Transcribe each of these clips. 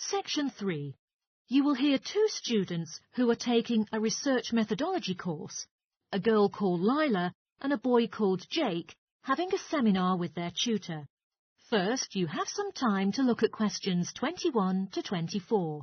Section 3. You will hear two students who are taking a research methodology course, a girl called Lila and a boy called Jake, having a seminar with their tutor. First, you have some time to look at questions 21 to 24.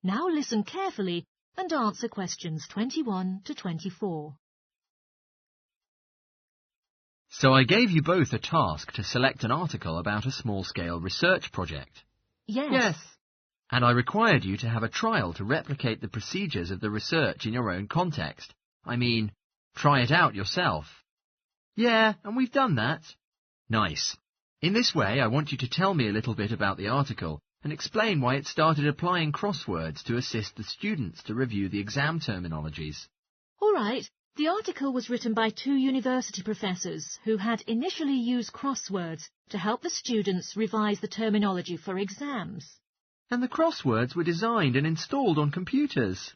Now listen carefully and answer questions 21 to 24. So I gave you both a task to select an article about a small-scale research project. Yes. And I required you to have a trial to replicate the procedures of the research in your own context. I mean, try it out yourself. Yeah, and we've done that. Nice. In this way, I want you to tell me a little bit about the article and explain why it started applying crosswords to assist the students to review the exam terminologies. All right. The article was written by two university professors who had initially used crosswords to help the students revise the terminology for exams. And the crosswords were designed and installed on computers.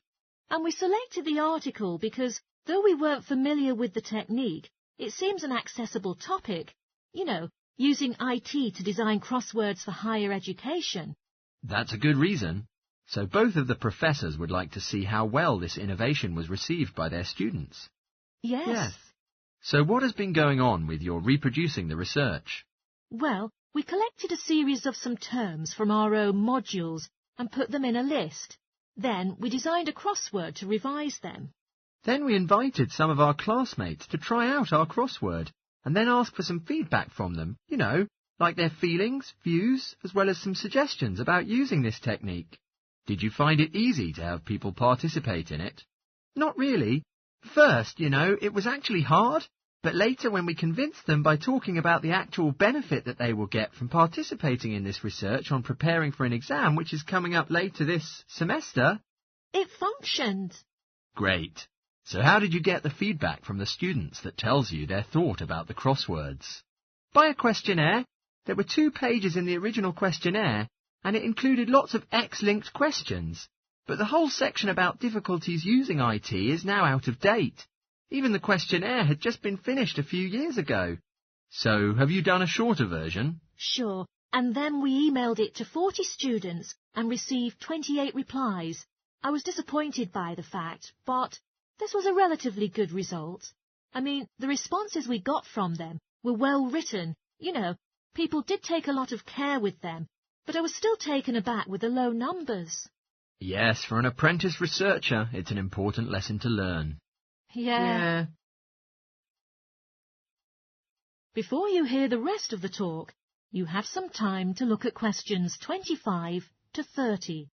And we selected the article because, though we weren't familiar with the technique, it seems an accessible topic. You know, using IT to design crosswords for higher education. That's a good reason. So both of the professors would like to see how well this innovation was received by their students. Yes. So what has been going on with your reproducing the research? Well, we collected a series of some terms from our own modules and put them in a list. Then we designed a crossword to revise them. Then we invited some of our classmates to try out our crossword and then ask for some feedback from them, you know, like their feelings, views, as well as some suggestions about using this technique. Did you find it easy to have people participate in it? Not really. First, you know, it was actually hard, but later when we convinced them by talking about the actual benefit that they will get from participating in this research on preparing for an exam which is coming up later this semester... It functioned. Great. So how did you get the feedback from the students that tells you their thought about the crosswords? By a questionnaire. There were 2 pages in the original questionnaire, and it included lots of X-linked questions. But the whole section about difficulties using IT is now out of date. Even the questionnaire had just been finished a few years ago. So, have you done a shorter version? Sure, and then we emailed it to 40 students and received 28 replies. I was disappointed by the fact, but this was a relatively good result. I mean, the responses we got from them were well written. You know, people did take a lot of care with them, but I was still taken aback with the low numbers. Yes, for an apprentice researcher, it's an important lesson to learn. Yeah. Before you hear the rest of the talk, you have some time to look at questions 25 to 30.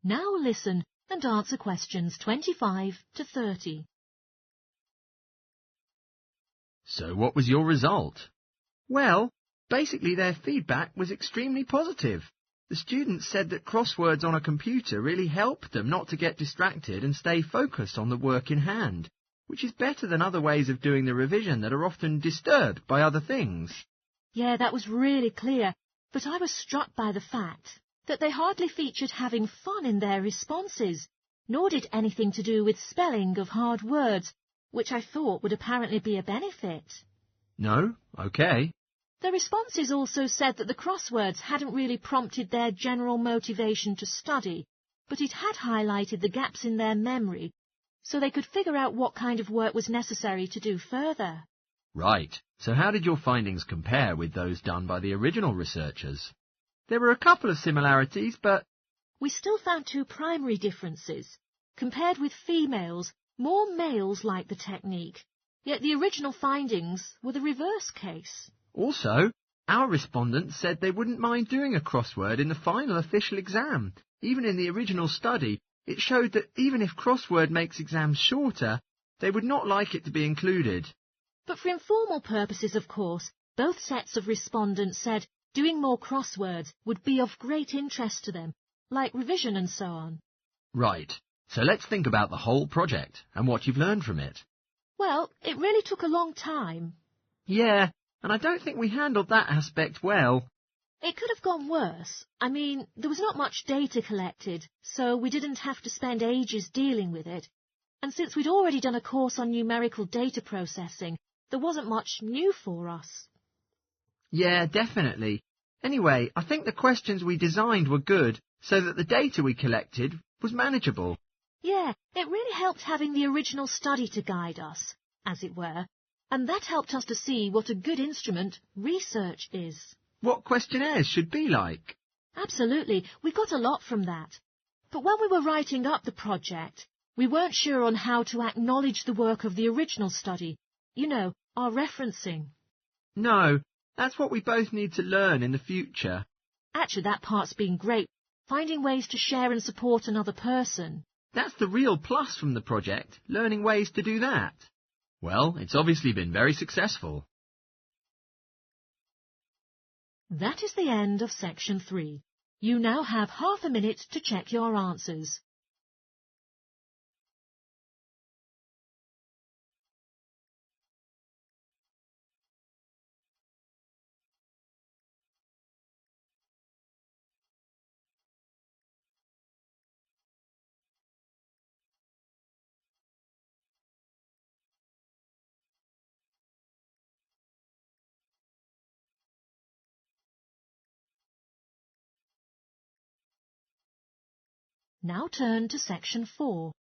Now listen and answer questions 25 to 30. So what was your result? Well, basically their feedback was extremely positive. The students said that crosswords on a computer really helped them not to get distracted and stay focused on the work in hand, which is better than other ways of doing the revision that are often disturbed by other things. Yeah, that was really clear, but I was struck by the fact that they hardly featured having fun in their responses, nor did anything to do with spelling of hard words, which I thought would apparently be a benefit. No? OK. The responses also said that the crosswords hadn't really prompted their general motivation to study, but it had highlighted the gaps in their memory, so they could figure out what kind of work was necessary to do further. Right. So how did your findings compare with those done by the original researchers? There were a couple of similarities, but we still found two primary differences. Compared with females, more males liked the technique, yet the original findings were the reverse case. Also, our respondents said they wouldn't mind doing a crossword in the final official exam. Even in the original study, it showed that even if crossword makes exams shorter, they would not like it to be included. But for informal purposes, of course, both sets of respondents said doing more crosswords would be of great interest to them, like revision and so on. Right, so let's think about the whole project and what you've learned from it. Well, it really took a long time. Yeah, and I don't think we handled that aspect well. It could have gone worse. I mean, there was not much data collected, so we didn't have to spend ages dealing with it. And since we'd already done a course on numerical data processing, there wasn't much new for us. Yeah, definitely. Anyway, I think the questions we designed were good, so that the data we collected was manageable. Yeah, it really helped having the original study to guide us, as it were, and that helped us to see what a good instrument research is. What questionnaires should be like. Absolutely, we got a lot from that. But when we were writing up the project, we weren't sure on how to acknowledge the work of the original study. You know, our referencing. No, that's what we both need to learn in the future. Actually, that part's been great, finding ways to share and support another person. That's the real plus from the project, learning ways to do that. Well, it's obviously been very successful. That is the end of section 3. You now have half a minute to check your answers. Now turn to section 4.